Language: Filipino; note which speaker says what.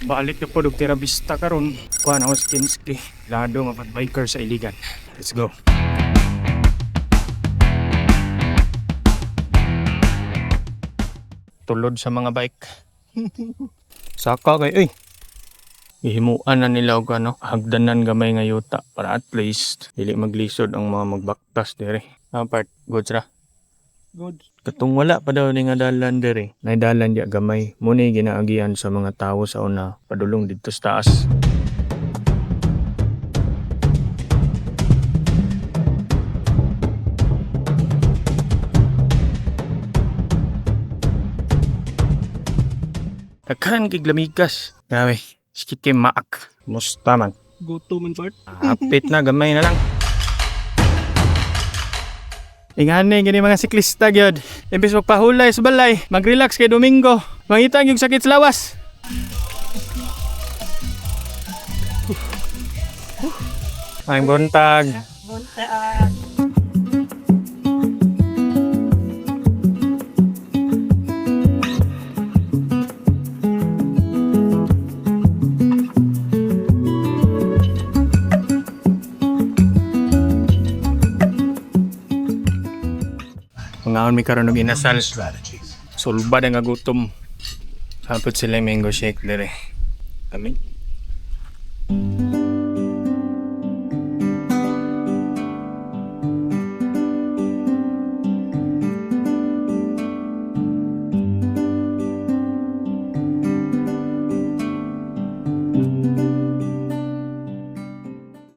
Speaker 1: Balik na po Dr. Vista karon. Kuha na ako sa Kinski. Lado mapag-biker sa Iligan. Let's go. Tulod sa mga bike. Saka kay, ihimuan na nila og ano, hagdanan gamay nga yuta para at least dili maglisod ang mga magbaktas dire. Part goods ra. Good. Katong wala pa daw ni nga dalan dire. Nay dalan diya gamay. Muni ginaagian sa mga tawo sa una padulong didto sa taas. Daghan kay glamigas. Grabe, sikit kay maak. Musta man.
Speaker 2: Go to man part.
Speaker 1: Hapit na, gamay na lang. Ingani gini mga siklista gyud. Imbis magpahulay sa balay, mag-relax kay Domingo. Mangita yung sakit sa lawas. Ay buntag.
Speaker 2: Buntag.
Speaker 1: Ngaon mi karon og inasal. Sulbad nga gutom. Hapot sila mango shake dire. Kami.